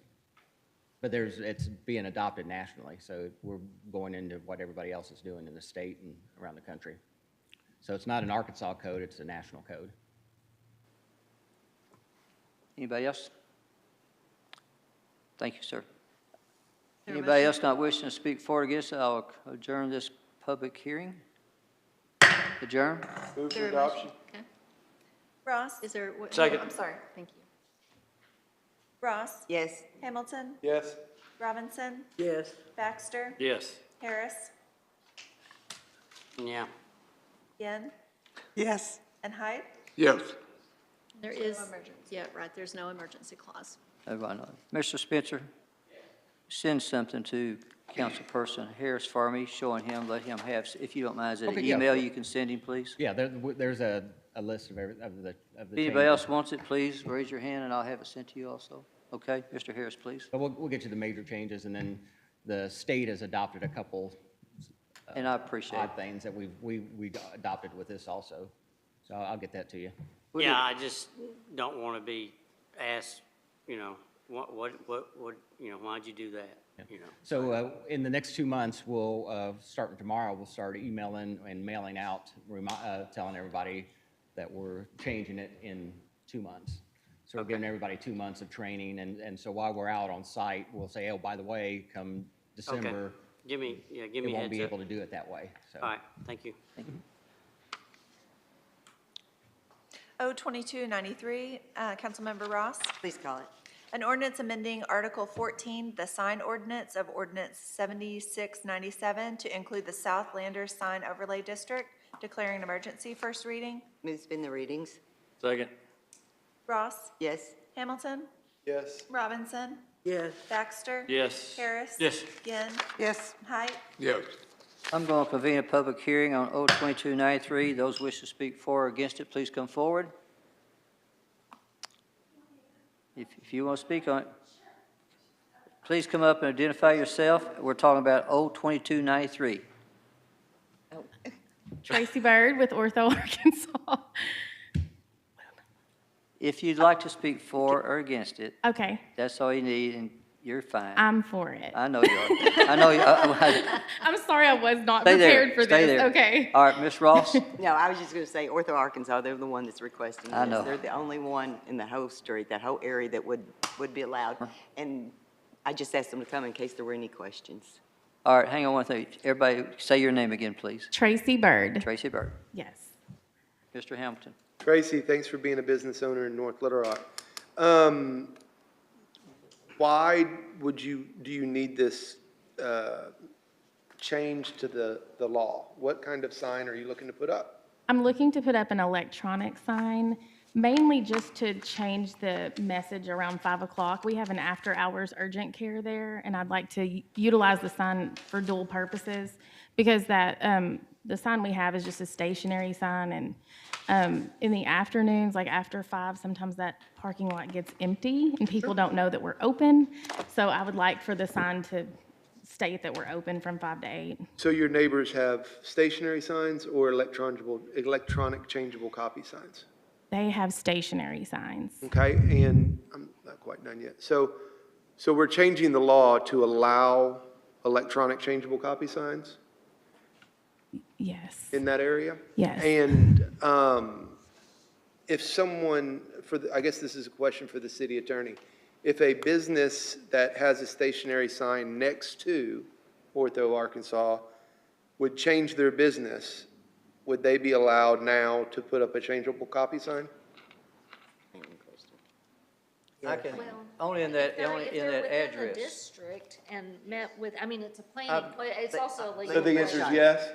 But it's being adopted nationally, so we're going into what everybody else is doing in the state and around the country. So it's not an Arkansas code, it's a national code. Anybody else? Thank you, sir. There a Anybody motion? else not wishing to speak for or against it, I'll adjourn this public hearing. Adjourn. Move Is there for a motion? adoption. Okay. Ross? Is there? what- Second. I'm sorry. Thank you. Ross? Yes. Hamilton? Yes. Robinson? Yes. Baxter? Yes. Harris? Yeah. Ginn? Yes. And Height? Yes. There is, yeah, right, there's no emergency clause. Everybody knows. Mr. Spencer, send something to Councilperson Harris for me, showing him, let him have, if you don't mind, is it an Okay, yeah. email you can send him, please? Yeah, there's a list of the If anybody changes. else wants it, please raise your hand and I'll have it sent to you also. Okay, Mr. Harris, please. But we'll get you the major changes, and then the state has adopted a couple And I appreciate it. odd things that we adopted with this also. So I'll get that to you. Yeah, I just don't want to be asked, what, why'd you do that, So in the next 2 months, we'll, starting tomorrow, we'll start emailing and mailing out, telling everybody that we're changing it in 2 months. So we're giving everybody 2 months of training, and so while we're out on site, we'll say, oh, by the way, come December, Give me it a won't be heads up. able to do it that way, so. All right, thank you. O-2293, Councilmember Ross. Please call it. An ordinance amending Article 14, the sign ordinance of Ordinance 7697 to include the Southlanders Sign Overlay District, declaring an emergency. First reading. Move to suspend the readings. Second. Ross. Yes. Hamilton. Yes. Robinson. Yes. Baxter. Yes. Harris. Yes. Ginn. Yes. Height. Yes. I'm going to convene a public hearing on O-2293. Those wish to speak for or against it, please come forward. If you want to speak on it, please come up and identify yourself. We're talking about O-2293. Tracy Bird with Ortho, Arkansas. If you'd like to speak for or against it, Okay, that's all you need, and you're fine. I'm for it. I know you are. I know you are. I'm sorry I was not Stay there. prepared for Stay this. there. Okay. All right, Ms. Ross? No, I was just going to say, Ortho, Arkansas, they're the one that's requesting this. I know. They're the only one in the whole street, that whole area that would be allowed. And I just asked them to come in case there were any questions. All right, hang on one thing. Everybody, say your name again, please. Tracy Bird. Tracy Bird. Yes. Mr. Hamilton. Tracy, thanks for being a business owner in North Little Rock. Why do you need this change to the law? What kind of sign are you looking to put up? I'm looking to put up an electronic sign, mainly just to change the message around 5 o'clock. We have an after-hours urgent care there, and I'd like to utilize the sign for dual purposes because that the sign we have is just a stationary sign, and in the afternoons, like after 5, sometimes that parking lot gets empty and people don't know that we're open. So I would like for the sign to state that we're open from 5 to 8. So your neighbors have stationary signs or electronic changeable copy signs? They have stationary signs. Okay, and I'm not quite done yet. So we're changing the law to allow electronic changeable copy signs Yes. in that area? Yes. And if someone, I guess this is a question for the city attorney. If a business that has a stationary sign next to Ortho, Arkansas, would change their business, would they be allowed now to put up a changeable copy sign? I can, Well, only in that, If they're- only if in they're that within the address. district and met with, I mean, it's a planning, it's also a legal. So the answer is yes?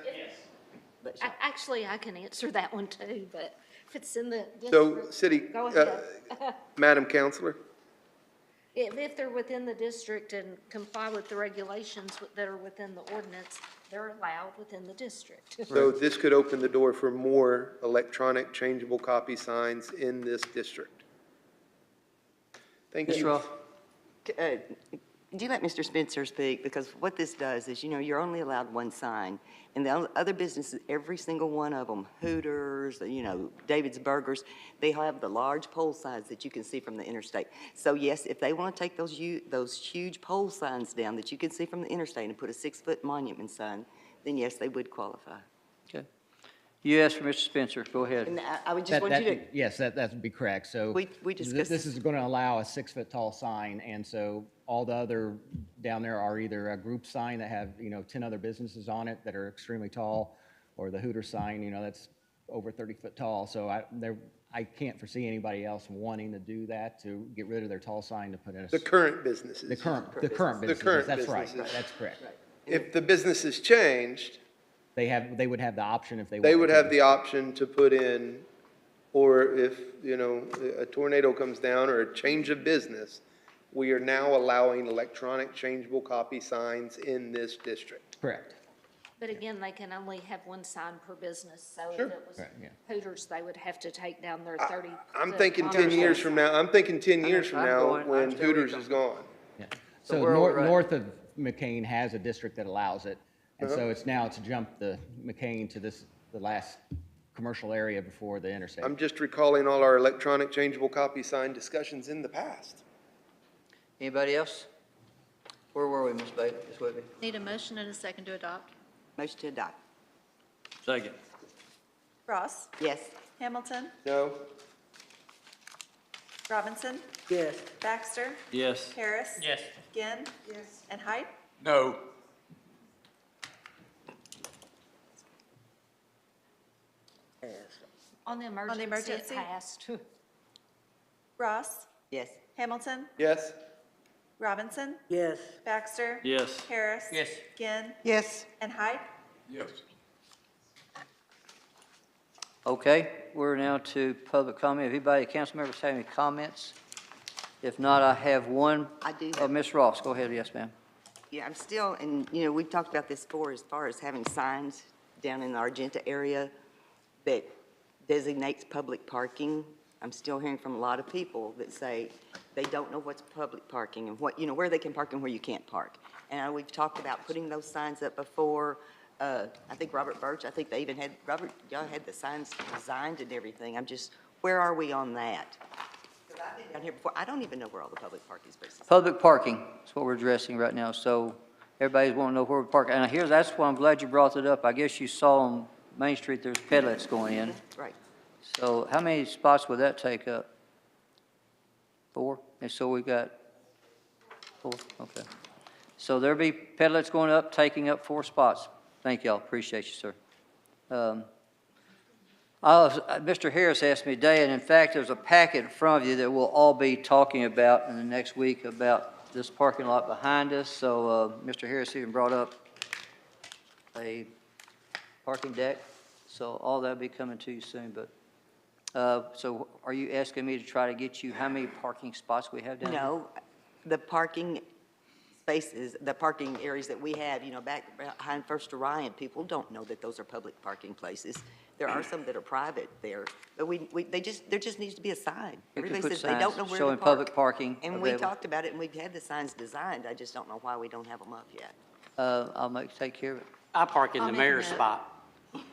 Actually, I can answer that one too, but if it's in the So, district, city, go ahead. Madam Counselor? If they're within the district and comply with the regulations that are within the ordinance, they're allowed within the district. So this could open the door for more electronic changeable copy signs in this district. Thank Ms. you. Ross? Do you let Mr. Spencer speak? Because what this does is, you're only allowed one sign. And the other businesses, every single one of them, Hooters, David's Burgers, they have the large pole signs that you can see from the interstate. So yes, if they want to take those huge pole signs down that you can see from the interstate and put a 6-foot monument sign, then yes, they would qualify. Okay. You asked for Mr. Spencer. Go ahead. And I would just want you to, Yes, that would be correct. So we discussed. this is going to allow a 6-foot-tall sign, and so all the other down there are either a group sign that have, 10 other businesses on it that are extremely tall, or the Hooter sign, that's over 30 foot tall. So I can't foresee anybody else wanting to do that, to get rid of their tall sign to put in a. The current businesses. The current businesses, that's right, that's correct. If the business is changed, They would have the option if they wanted they would to. have the option to put in, or if, a tornado comes down or a change of business, we are now allowing electronic changeable copy signs in this district. Correct. But again, they can only have one sign per business, so if Sure. it was Right, yeah. Hooters, they would have to take down their 30. I'm thinking 10 years from now, when Hooters is gone. Yeah. So So where are we at? north of McCain has a district that allows it. And so it's jumped the McCain to the last commercial area before the interstate. I'm just recalling all our electronic changeable copy sign discussions in the past. Anybody else? Where were we, Ms. Bailey, Ms. Whitby? Need a motion and a second to adopt. Motion to adopt. Second. Ross. Yes. Hamilton. No? Robinson. Yes. Baxter. Yes. Harris. Yes. Ginn. Yes. And Height. No. On the On the emergency, it emergency? passed. Ross? Yes. Hamilton? Yes. Robinson? Yes. Baxter? Yes. Harris? Yes. Ginn? Yes. And Height? Yes. Okay, we're now to public comment. If anybody, council members have any comments? If not, I have one. I do Oh, have- Ms. Ross, go ahead, yes, ma'am. Yeah, I'm still, and, you know, we've talked about this before as far as having signs down in the Argenta area that designates public parking. I'm still hearing from a lot of people that say they don't know what's public parking and what, you know, where they can park and where you can't park. And we've talked about putting those signs up before. I think Robert Birch, I think they even had, Robert, y'all had the signs designed and everything. I'm just, where are we on that? Because I've been down here before. I don't even know where all the public parking spaces are. Public parking is what we're addressing right now, so everybody's wanting to know where we park. And here's, that's why I'm glad you brought it up. I guess you saw on Main Street, there's pedlets going in. Right. So how many spots would that take up? 4? And so we got 4, okay. So there'll be pedlets going up, taking up 4 spots. Thank y'all, appreciate you, sir. Mr. Harris asked me today, and in fact, there's a packet in front of you that we'll all be talking about in the next week about this parking lot behind us. So Mr. Harris even brought up a parking deck, so all that'll be coming to you soon. But so are you asking me to try to get you how many parking spots we have down here? No, the parking spaces, the parking areas that we have, you know, back behind First Orion, people don't know that those are public parking places. There are some that are private there, but there just needs to be a sign. We could Everybody put says they don't know signs where to showing park. public parking And we available. talked about it, and we've had the signs designed. I just don't know why we don't have them up yet. I'll take care of it. I park in I'll the make a mayor's note. spot.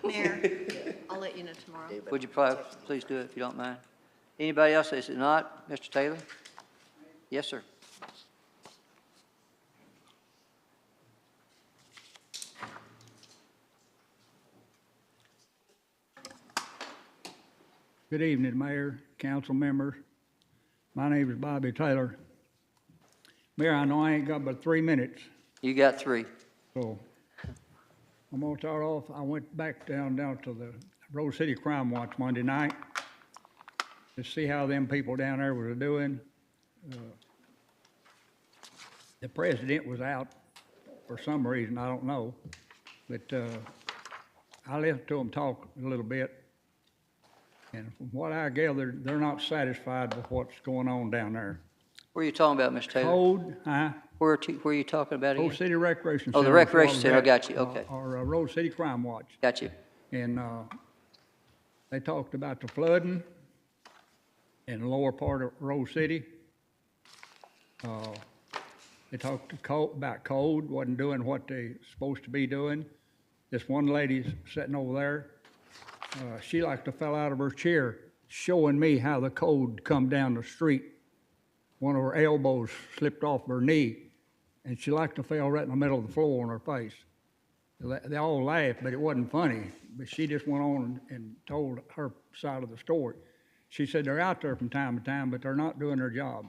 Mayor, I'll let you know tomorrow. Would you please do it if you don't mind? Anybody else? Is it not? Mr. Taylor? Yes, sir. Good evening, Mayor, council members. My name is Bobby Taylor. Mayor, I know I ain't got but 3 minutes, You got 3. so I'm gonna start off. I went back down to the Rose City Crime Watch Monday night to see how them people down there were doing. The president was out for some reason, I don't know, but I listened to them talk a little bit. And from what I gathered, they're not satisfied with what's going on down there. Where are you talking about, Mr. Taylor? Code, Where are you talking about again? Rose City Recreation Center. Oh, the is Recreation what Center, I was got at, you, okay. Or Rose City Crime Watch. Got you. And they talked about the flooding in the lower part of Rose City. They talked about code, wasn't doing what they supposed to be doing. This one lady's sitting over there. She like to fell out of her chair showing me how the code come down the street. One of her elbows slipped off her knee, and she like to fell right in the middle of the floor on her face. They all laughed, but it wasn't funny. But she just went on and told her side of the story. She said they're out there from time to time, but they're not doing their job.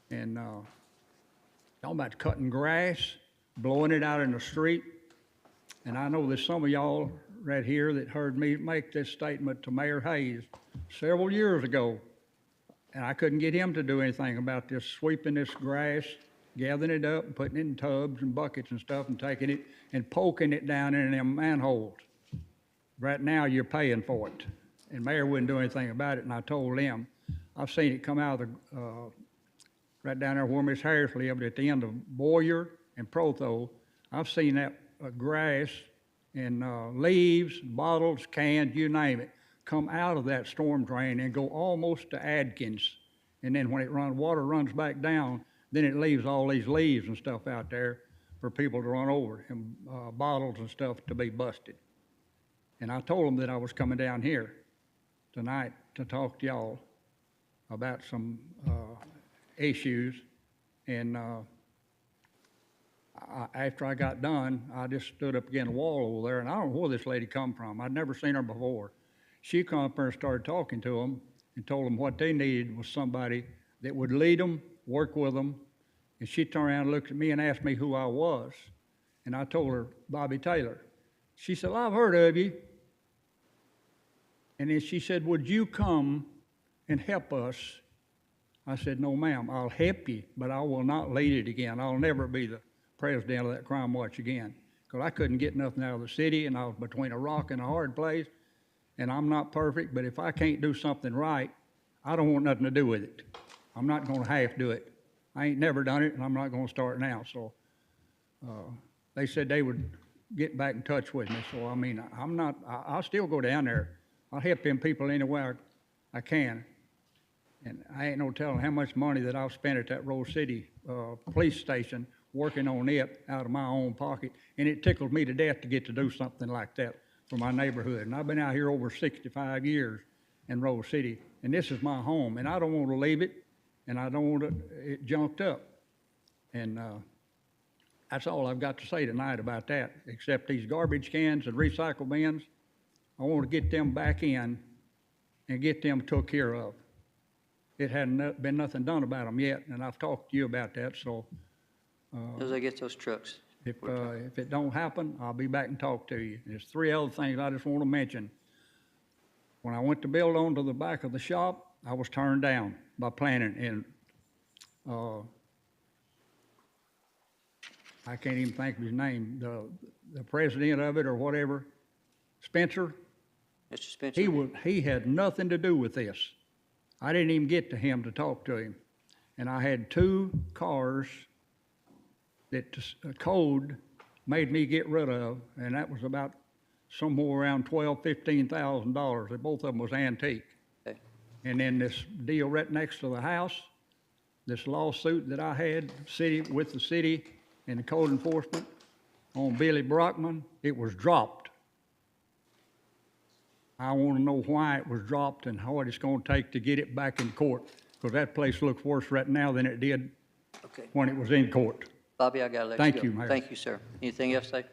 And talking about cutting grass, blowing it out in the street. And I know there's some of y'all right here that heard me make this statement to Mayor Hayes several years ago. And I couldn't get him to do anything about this, sweeping this grass, gathering it up and putting it in tubs and buckets and stuff and taking it and poking it down in them manholes. Right now, you're paying for it. And Mayor wouldn't do anything about it, and I told him. I've seen it come out of the, right down there where Miss Harris lived at the end of Boyer and Protho. I've seen that grass and leaves, bottles, cans, you name it, come out of that storm drain and go almost to Adkins. And then when water runs back down, then it leaves all these leaves and stuff out there for people to run over and bottles and stuff to be busted. And I told them that I was coming down here tonight to talk to y'all about some issues. And after I got done, I just stood up against the wall over there, and I don't know where this lady come from. I'd never seen her before. She come up there and started talking to them and told them what they needed was somebody that would lead them, work with them. And she turned around and looked at me and asked me who I was. And I told her, Bobby Taylor. She said, well, I've heard of you. And then she said, would you come and help us? I said, no, ma'am, I'll help you, but I will not lead it again. I'll never be the president of that crime watch again. Because I couldn't get nothing out of the city, and I was between a rock and a hard place. And I'm not perfect, but if I can't do something right, I don't want nothing to do with it. I'm not gonna half do it. I ain't never done it, and I'm not gonna start now, so. They said they would get back in touch with me, so I mean, I'll still go down there. I'll help them people any way I can. And I ain't no telling how much money that I've spent at that Rose City, police station, working on it out of my own pocket. And it tickled me to death to get to do something like that for my neighborhood. And I've been out here over 65 years in Rose City, and this is my home, and I don't want to leave it, and I don't want it junked up. And that's all I've got to say tonight about that, except these garbage cans and recycle bins. I want to get them back in and get them took care of. It hadn't been nothing done about them yet, and I've talked to you about that, so. As they get those trucks. If it don't happen, I'll be back and talk to you. There's 3 other things I just want to mention. When I went to build onto the back of the shop, I was turned down by planning, and I can't even think of his name, the president of it or whatever, Spencer. Mr. Spencer? He had nothing to do with this. I didn't even get to him to talk to him. And I had 2 cars that the code made me get rid of, and that was about somewhere around $12,000–15,000. Both of them was antique. Okay. And then this deal right next to the house, this lawsuit that I had with the city and the code enforcement on Billy Brockman, it was dropped. I want to know why it was dropped and what it's going to take to get it back in court, because that place looks worse right now than it did when it was in court. Bobby, I gotta let you go. Thank you, Mayor. Thank you, sir. Anything else, Dave?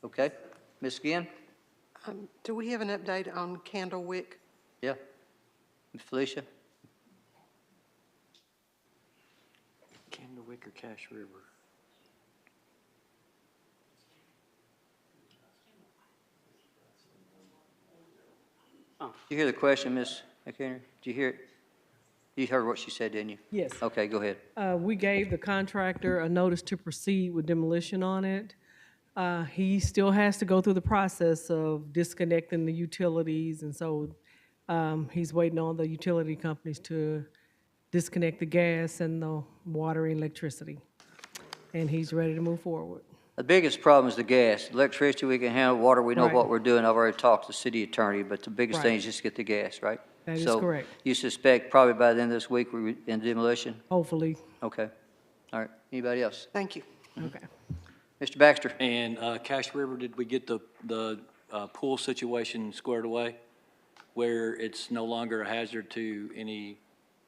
Okay. Ms. Ginn? Do we have an update on Candlewick? Yeah. Ms. Felicia? Candlewick or Cache River? Did you hear the question, Ms. McHenry? Did you hear it? You heard what she said, didn't you? Yes. Okay, go ahead. We gave the contractor a notice to proceed with demolition on it. He still has to go through the process of disconnecting the utilities, and so he's waiting on the utility companies to disconnect the gas and the water and electricity. And he's ready to move forward. The biggest problem is the gas. Electricity, we can handle. Water, we know Right. what we're doing. I've already talked to the city attorney, but the biggest thing Right. is just get the gas, right? That is So correct. you suspect probably by the end of this week we're in demolition? Hopefully. Okay. All right. Anybody else? Thank you. Okay. Mr. Baxter? And Cache River, did we get the pool situation squared away? Where it's no longer a hazard to any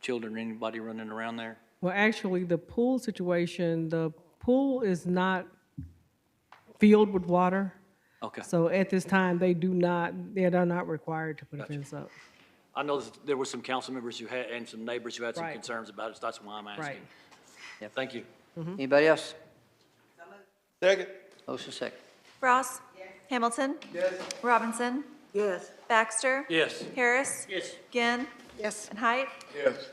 children, anybody running around there? Well, actually, the pool situation, the pool is not filled with water. Okay. So at this time, they are not required to put a fence up. I know there were some council members who had, and some neighbors who had some Right. concerns about it, so that's why I'm asking. Right. Yep. Thank you. Anybody else? Second. Motion second. Ross? Hamilton? Yes. Robinson? Yes. Baxter? Yes. Harris? Yes. Ginn? Yes. And Height? Yes.